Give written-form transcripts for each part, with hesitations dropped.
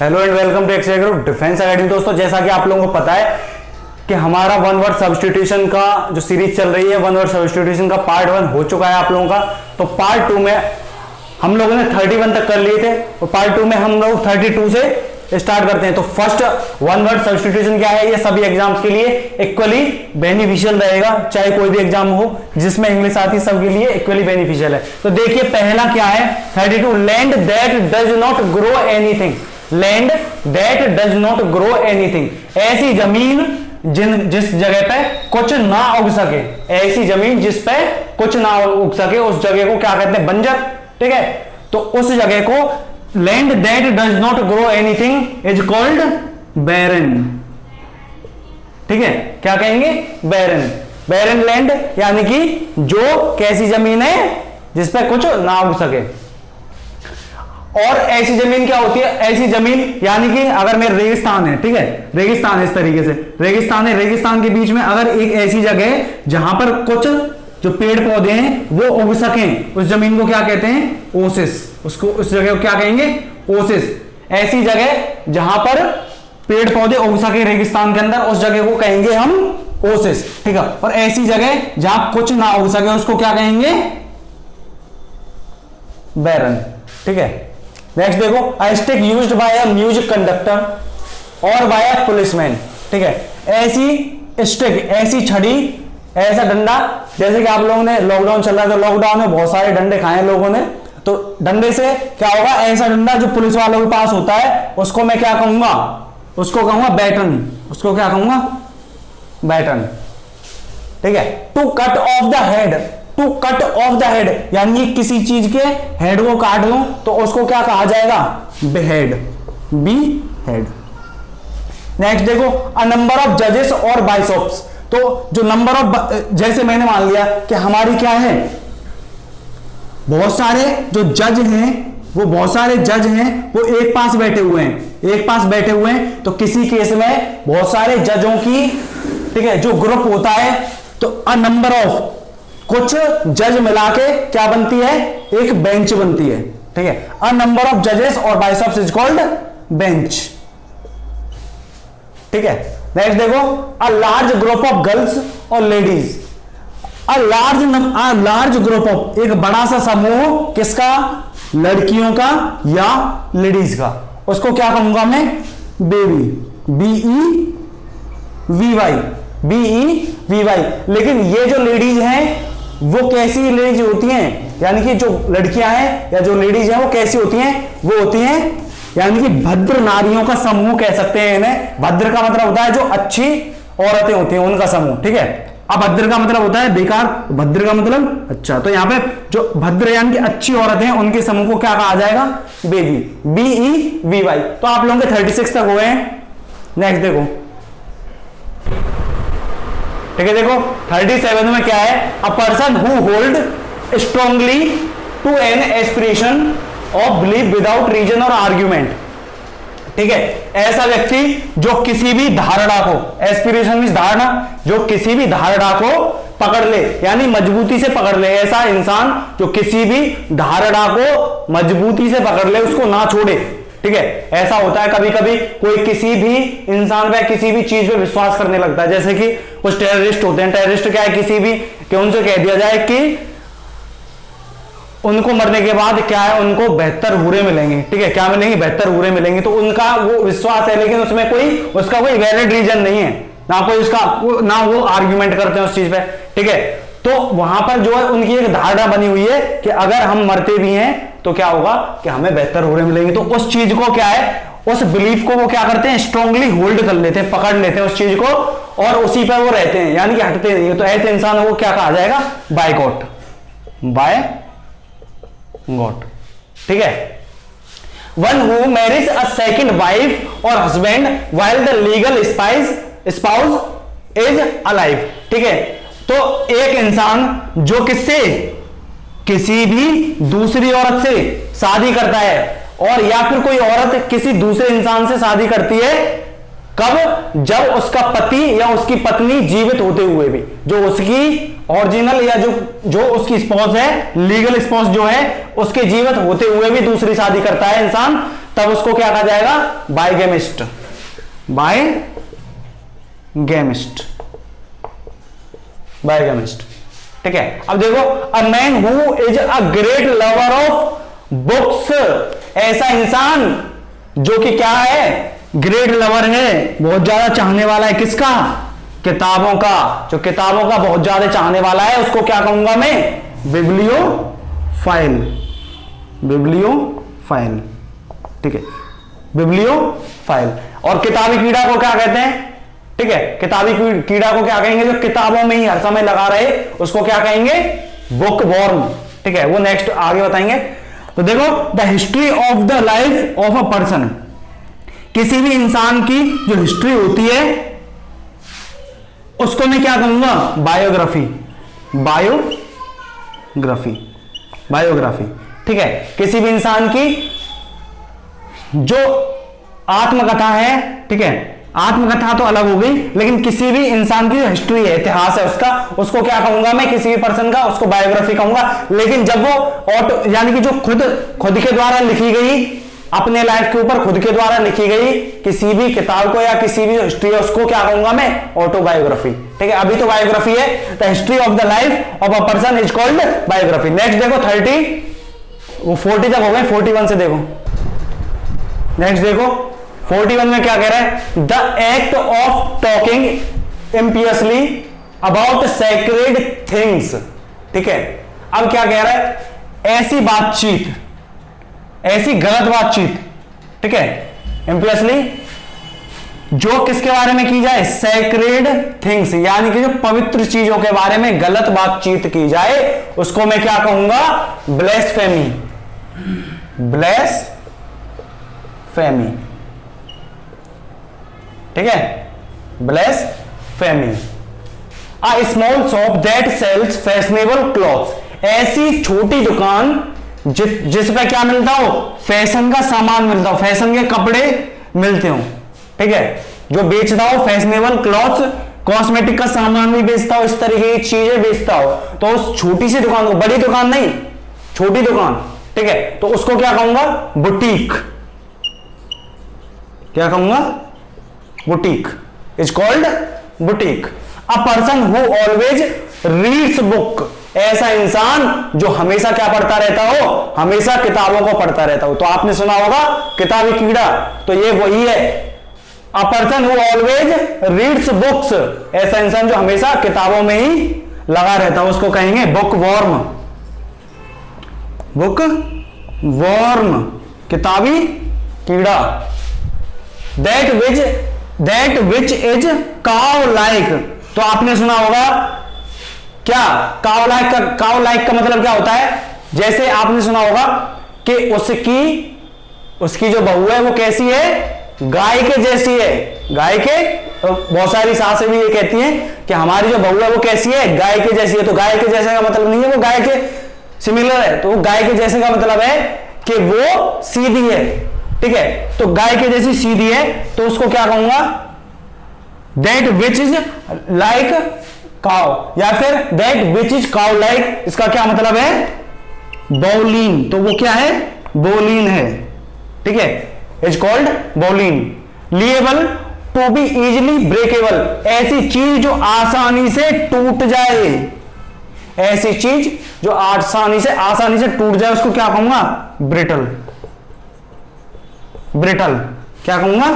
Hello and welcome to X group defence academy. दोस्तों, जैसा कि आप लोगों को पता है कि हमारा वन वर्ड सब्स्टिट्यूशन का जो सीरीज चल रही है, वन वर्ड सब्स्टिट्यूशन का पार्ट 1 हो चुका है आप लोगों का। तो पार्ट 2 में हम लोगों ने 31 तक कर लिए थे और पार्ट 2 में हम लोग 32 से स्टार्ट करते हैं। तो फर्स्ट वन वर्ड सब्स्टिट्यूशन क्या है, ये सभी एग्जाम्स के लिए इक्वली बेनिफिशियल रहेगा, चाहे कोई भी एग्जाम हो जिसमें इंग्लिश आती है सबके लिए इक्वली बेनिफिशियल है। तो देखिए पहला क्या है, 32, land that does not grow anything. Land that does not grow anything, ऐसी जमीन जिस जगह पे कुछ ना उग सके। ऐसी जमीन जिस पे कुछ ना उग सके, उस जगह को क्या कहते हैं, बंजर। ठीक है, तो उस जगह को land that does not grow anything is called barren. ठीक है, क्या कहेंगे, बैरन। बैरन लैंड यानी कि जो कैसी जमीन है जिस पे कुछ ना उग सके। और ऐसी जमीन क्या होती है, ऐसी जमीन यानी कि अगर मेरे रेगिस्तान है, ठीक है, रेगिस्तान है, इस तरीके से रेगिस्तान है, रेगिस्तान के बीच में अगर एक ऐसी जगह है जहां पर कुछ जो पेड़ पौधे हैं वो उग सकें, उस जमीन को क्या कहते हैं, ओसिस। उसको उस जगह को क्या कहेंगे, ओसिस। ऐसी जगह जहां पर पेड़ पौधे उग सके रेगिस्तान के अंदर, उस जगह को कहेंगे हम ओसिस। ठीक है, और ऐसी जगह जहां कुछ ना उग सके उसको क्या कहेंगे, बैरन। ठीक है, नेक्स्ट देखो, a stick used by a music conductor और बाय अ पुलिसमैन। ठीक है, ऐसी स्टिक, ऐसी छड़ी, ऐसा डंडा, जैसे कि आप लोगों ने लॉकडाउन चल रहा है तो लॉकडाउन में बहुत सारे डंडे खाए हैं लोगों ने, तो डंडे से क्या होगा, ऐसा डंडा जो पुलिस वालों के पास होता है उसको मैं क्या कहूंगा, उसको कहूंगा बैटन। उसको क्या कहूंगा, बैटन। ठीक है, to cut off the head, to cut off the head यानी किसी चीज के हेड को काट दूं तो उसको क्या कहा जाएगा, बेहेड, बी हेड। नेक्स्ट देखो, अ नंबर ऑफ जजेस और बाइसॉप्स। तो जो नंबर ऑफ, जैसे मैंने मान लिया कि हमारी क्या है, बहुत सारे जो जज हैं, वो बहुत सारे जज हैं वो एक पास बैठे हुए हैं, एक पास बैठे हुए हैं। तो किसी केस में बहुत सारे जजों की, ठीक है, जो ग्रुप होता है, तो अ नंबर ऑफ, कुछ जज मिला के क्या बनती है, एक बेंच बनती है। ठीक है, अ नंबर ऑफ जजेस और बाइसेप्स इज कॉल्ड बेंच। ठीक है, नेक्स्ट देखो, a large group of girls और ladies. A large group of, एक बड़ा सा समूह किसका, लड़कियों का या लेडीज का, उसको क्या कहूंगा मैं, bevy, B E V Y, B E V Y. लेकिन ये जो लेडीज हैं वो कैसी लेडीज होती हैं, यानी कि जो लड़कियां हैं या जो लेडीज हैं वो कैसी होती हैं, वो होती हैं यानी कि भद्र नारियों का समूह कह सकते हैं इन्हें। भद्र का मतलब होता है जो अच्छी औरतें होती हैं उनका समूह। ठीक है, अब भद्र का मतलब होता है बेकार, भद्र का मतलब अच्छा। तो यहां पे जो भद्र यानी कि अच्छी औरतें हैं उनके समूह को क्या कहा जाएगा, बेबी, बीई वी वाई। तो आप लोगों के 36 तक हुए हैं। नेक्स्ट देखो, ठीक है, देखो 37 में क्या है, a person who hold strongly to an aspiration of believe without reason और आर्ग्यूमेंट। ठीक है, ऐसा व्यक्ति जो किसी भी धारणा को, एस्पिरेशन मींस धारणा, जो किसी भी धारणा को पकड़ ले यानी मजबूती से पकड़ ले, ऐसा इंसान जो किसी भी धारणा को मजबूती से पकड़ ले, उसको ना छोड़े। ठीक है, ऐसा होता है कभी कभी कोई किसी भी इंसान पे, किसी भी चीज पे विश्वास करने लगता है। जैसे कि कुछ टेररिस्ट होते हैं, टेररिस्ट क्या है, किसी भी कि उनसे कह दिया जाए कि उनको मरने के बाद क्या है, उनको 72 हूरे मिलेंगे। ठीक है, क्या मिलेंगे, 72 हूरे मिलेंगे। तो उनका वो विश्वास है, लेकिन उसमें कोई उसका कोई वैलिड रीजन नहीं है, ना कोई उसका, ना वो आर्ग्यूमेंट करते हैं उस चीज पे। ठीक है, तो वहां पर जो है उनकी एक धारणा बनी हुई है कि अगर हम मरते भी हैं तो क्या होगा कि हमें 72 हूरे मिलेंगे। तो उस चीज को क्या है, उस बिलीफ को वो क्या करते हैं, स्ट्रांगली होल्ड कर लेते हैं, पकड़ लेते हैं उस चीज को और उसी पर वो रहते हैं, यानी कि हटते नहीं है। तो ऐसे इंसान को क्या कहा जाएगा, बायकॉट, बाय गॉट। ठीक है, one who marries a second wife और husband while the legal spouse is alive. ठीक है, तो एक इंसान जो किससे, किसी भी दूसरी औरत से शादी करता है, और या फिर कोई औरत किसी दूसरे इंसान से शादी करती है, कब, जब उसका पति या उसकी पत्नी जीवित होते हुए भी, जो उसकी ओरिजिनल या जो उसकी स्पॉस है, लीगल स्पॉस जो है, उसके जीवित होते हुए भी दूसरी शादी करता है इंसान, तब उसको क्या कहा जाएगा? बाइगेमिस्ट। बाइगेमिस्ट, बाइगेमिस्ट। ठीक है, अब देखो, a man who is a great lover of books, ऐसा इंसान जो कि क्या है? ग्रेट लवर है, बहुत ज्यादा चाहने वाला है किसका? किताबों का। जो किताबों का बहुत ज्यादा चाहने वाला है उसको क्या कहूंगा मैं? Bibliophile, bibliophile. ठीक है, बिब्लियोफाइल। और किताबी कीड़ा को क्या कहते हैं? ठीक है, किताबी कीड़ा को क्या कहेंगे? जो किताबों में ही हर समय लगा रहे उसको क्या कहेंगे? Bookworm. ठीक है, वो नेक्स्ट आगे बताएंगे। तो देखो, the history of the life of a person, किसी भी इंसान की जो हिस्ट्री होती है उसको मैं क्या कहूंगा? Biography, biography, biography. ठीक है, किसी भी इंसान की जो आत्मकथा है, ठीक है, आत्मकथा तो अलग हो गई, लेकिन किसी भी इंसान की जो हिस्ट्री है, इतिहास है उसका, उसको क्या कहूंगा मैं? किसी भी पर्सन का उसको बायोग्राफी कहूंगा। लेकिन जब वो ऑटो यानी कि जो खुद के द्वारा लिखी गई, अपने लाइफ के ऊपर खुद के द्वारा लिखी गई किसी भी किताब को या किसी भी हिस्ट्री है उसको क्या कहूंगा मैं? ऑटोबायोग्राफी। ठीक है, अभी तो बायोग्राफी है, the history of the life of a person is called biography. Next देखो 30, वो 40 तक हो गए, 41 से देखो। नेक्स्ट देखो 41 में क्या कह रहा है? The act of talking impiously about sacred things. ठीक है, अब क्या कह रहा है? ऐसी बातचीत, ऐसी गलत बातचीत, ठीक है, इम्पियसली, जो किसके बारे में की जाए? सैक्रेड थिंग्स, यानी कि जो पवित्र चीजों के बारे में गलत बातचीत की जाए उसको मैं क्या कहूंगा? ब्लेस्फेमी, ब्लेस्फेमी। ठीक है, blasphemy. A small shop that sells fashionable clothes, ऐसी छोटी दुकान जिस पे क्या मिलता हो? फैशन का सामान मिलता हो, फैशन के कपड़े मिलते हो। ठीक है, जो बेचता हो फैशनेबल क्लॉथ्स, कॉस्मेटिक का सामान भी बेचता हो, इस तरीके की चीजें बेचता हो, तो उस छोटी सी दुकान को, बड़ी दुकान नहीं, छोटी दुकान, ठीक है, तो उसको क्या कहूंगा? बुटीक। क्या कहूंगा? Boutique, is called boutique. A person who always reads book, ऐसा इंसान जो हमेशा क्या पढ़ता रहता हो? हमेशा किताबों को पढ़ता रहता हो। तो आपने सुना होगा किताबी कीड़ा, तो ये वही है। A person who always reads books, ऐसा इंसान जो हमेशा किताबों में ही लगा रहता हो उसको कहेंगे बुक वॉर्म, बुक वॉर्म, किताबी कीड़ा। That which is cow like, तो आपने सुना होगा क्या? काउ लाइक का मतलब क्या होता है? जैसे आपने सुना होगा कि उसकी जो बहू है वो कैसी है? गाय के जैसी है। गाय के, तो बहुत सारी सासें भी ये कहती हैं कि हमारी जो बहू है वो कैसी है? गाय के जैसी है। तो गाय के जैसे का मतलब नहीं है वो गाय के सिमिलर है, तो गाय के जैसे का मतलब है कि वो सीधी है। ठीक है, तो गाय के जैसी सीधी है, तो उसको क्या कहूंगा? That which is like cow, या फिर that which is cow like, इसका क्या मतलब है? बौलीन। तो वो क्या है? बौलीन है। ठीक है, is called bowline. Liable to be easily breakable, ऐसी चीज जो आसानी से टूट जाए, ऐसी चीज जो आसानी से टूट जाए उसको क्या कहूंगा? ब्रिटल। ब्रिटल, क्या कहूंगा?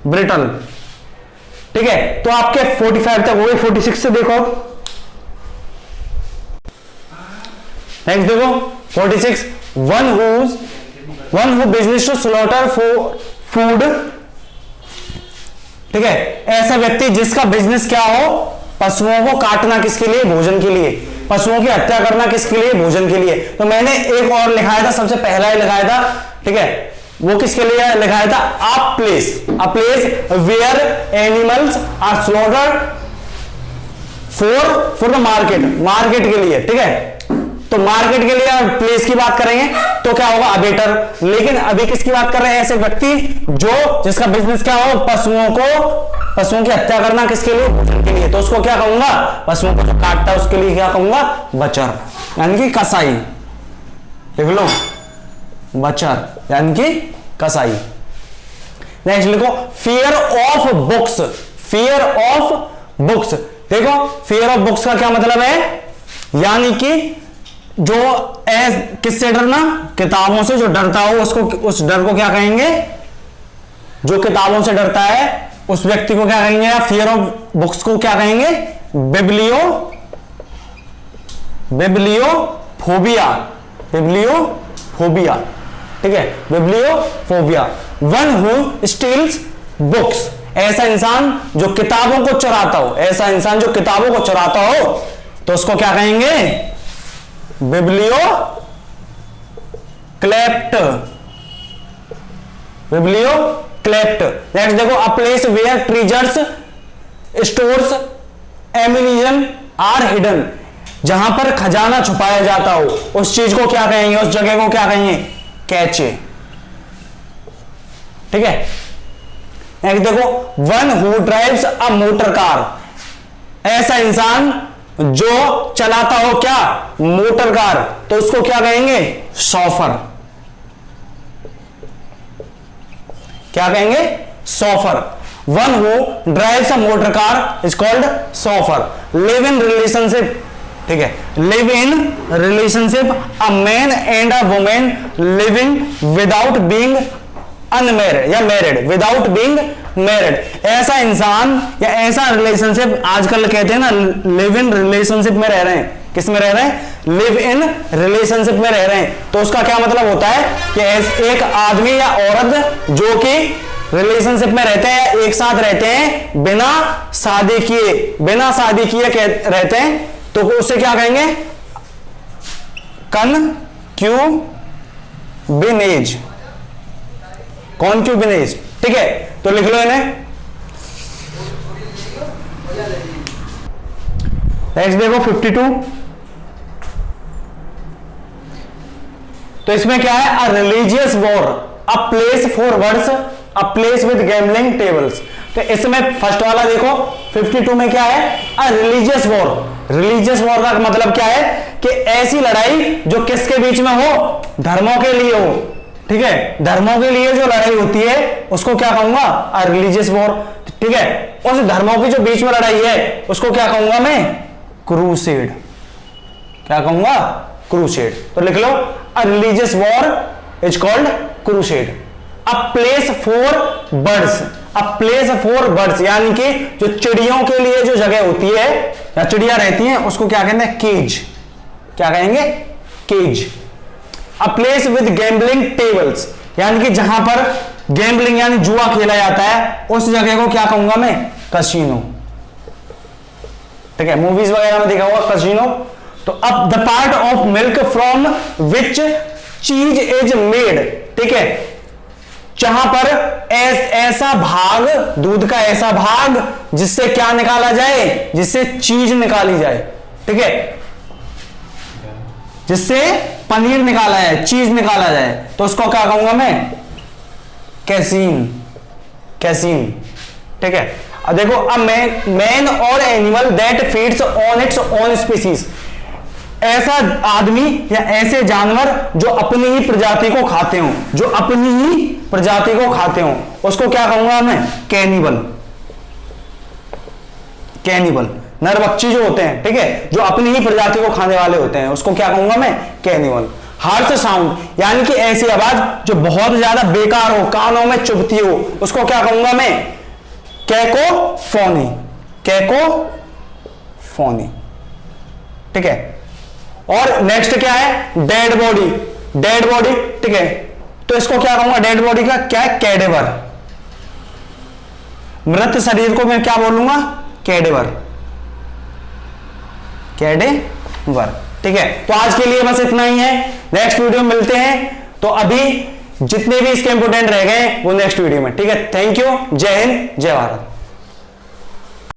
ब्रिटल। ठीक है, तो आपके 45 तक हो गए, 46 से देखो। नेक्स्ट देखो 46, one who business to slaughter food. ठीक है, ऐसा व्यक्ति जिसका बिजनेस क्या हो? पशुओं को काटना, किसके लिए? भोजन के लिए। पशुओं की हत्या करना किसके लिए? भोजन के लिए। तो मैंने एक और लिखाया था, सबसे पहला ही लिखाया था, ठीक है, वो किसके लिए लिखाया था? A place where animals are slaughtered for the market के लिए। ठीक है, तो मार्केट के लिए प्लेस की बात करेंगे तो क्या होगा? अबेटर। लेकिन अभी किसकी बात कर रहे हैं? ऐसे व्यक्ति जिसका बिजनेस क्या हो? पशुओं की हत्या करना, किसके लिए? भोजन के लिए। तो उसको क्या कहूंगा? पशुओं को जो काटता है उसके लिए क्या कहूंगा? बचर, यानी कि कसाई। देख लो, बचर यानी कि कसाई। नेक्स्ट लिखो fear of books, fear of books. देखो फियर ऑफ बुक्स का क्या मतलब है, यानी कि जो किससे डरना, किताबों से जो डरता हो उसको, उस डर को क्या कहेंगे, जो किताबों से डरता है उस व्यक्ति को क्या कहेंगे, या फियर ऑफ बुक्स को क्या कहेंगे, बिब्लियोफोबिया, बिब्लियोफोबिया, ठीक है, bibliophobia. One who steels books, ऐसा इंसान जो किताबों को चुराता हो, ऐसा इंसान जो किताबों को चुराता हो तो उसको क्या कहेंगे, बिब्लियोक्लेप्ट, बिब्लियोक्लेप्ट। नेक्स्ट देखो a place where treasures, stores, ammunition are hidden, जहां पर खजाना छुपाया जाता हो उस चीज को क्या कहेंगे, उस जगह को क्या कहेंगे, कैचे, ठीक है। नेक्स्ट देखो one who drives a motor car, ऐसा इंसान जो चलाता हो क्या, मोटर कार, तो उसको क्या कहेंगे, शॉफर, क्या कहेंगे, chauffeur. One who drives a motor car is called chauffeur. Live in relationship, ठीक है, live in relationship a man and a women living without being unmarried या मैरिड, विदाउट बीइंग मैरिड। ऐसा इंसान या ऐसा रिलेशनशिप, आजकल कहते हैं ना लिव इन रिलेशनशिप में रह रहे हैं, किस में रह रहे हैं, लिव इन रिलेशनशिप में रह रहे हैं। तो उसका क्या मतलब होता है कि एक आदमी या औरत जो कि रिलेशनशिप में रहते हैं, एक साथ रहते हैं बिना शादी किए, बिना शादी किए रहते हैं, तो उसे क्या कहेंगे, कॉन्क्यूबिनेज, कॉन्क्यूबिनेज, ठीक है। तो लिख लो इन्हें। नेक्स्ट देखो 52, तो इसमें क्या है, अ religious war, a place for words, a place with gambling tables. तो इसमें फर्स्ट वाला देखो 52 में क्या है, अ रिलीजियस वॉर। रिलीजियस वॉर का मतलब क्या है कि ऐसी लड़ाई जो किसके बीच में हो, धर्मों के लिए हो, ठीक है, धर्मों के लिए जो लड़ाई होती है उसको क्या कहूंगा, अ रिलीजियस वॉर, ठीक है। उस धर्मों की जो बीच में लड़ाई है उसको क्या कहूंगा मैं, क्रूसेड, क्या कहूंगा, क्रूसेड। तो लिख लो a religious war is called crusade. A place for birds, a place for birds, यानी कि जो चिड़ियों के लिए जो जगह होती है या चिड़िया रहती हैं उसको क्या कहते हैं, केज, क्या कहेंगे, cage. A place with gambling tables, यानी कि जहां पर गैम्बलिंग यानी जुआ खेला जाता है उस जगह को क्या कहूंगा मैं, कसिनो, ठीक है, मूवीज वगैरह में देखा होगा कसिनो। तो अब the part of milk from which चीज इज मेड, ठीक है, जहां पर ऐसा भाग, दूध का ऐसा भाग जिससे क्या निकाला जाए, जिससे चीज निकाली जाए, ठीक है, जिससे पनीर निकाला है, चीज निकाला जाए, तो उसको क्या कहूंगा मैं, कैसीन, कैसीन, ठीक है। अब देखो अ मैन और animal that feeds on its own species, ऐसा आदमी या ऐसे जानवर जो अपनी ही प्रजाति को खाते हो, जो अपनी ही प्रजाति को खाते हो, उसको क्या कहूंगा मैं, कैनिबल, कैनिबल। नरभक्षी जो होते हैं, ठीक है, जो अपनी ही प्रजाति को खाने वाले होते हैं, उसको क्या कहूंगा मैं, कैनिबल। हार्श साउंड, यानी कि ऐसी आवाज जो बहुत ज्यादा बेकार हो, कानों में चुभती हो, उसको क्या कहूंगा मैं, कैकोफोनी, कैकोफोनी, ठीक है। और नेक्स्ट क्या है, डेड बॉडी, डेड बॉडी, ठीक है, तो इसको क्या कहूंगा, डेड बॉडी का क्या है, कैडेवर। मृत शरीर को मैं क्या बोलूंगा, कैडेवर, कैडेवर, ठीक है। तो आज के लिए बस इतना ही है, नेक्स्ट वीडियो में मिलते हैं। तो अभी जितने भी इसके इंपोर्टेंट रह गए वो नेक्स्ट वीडियो में, ठीक है। थैंक यू, जय हिंद, जय भारत।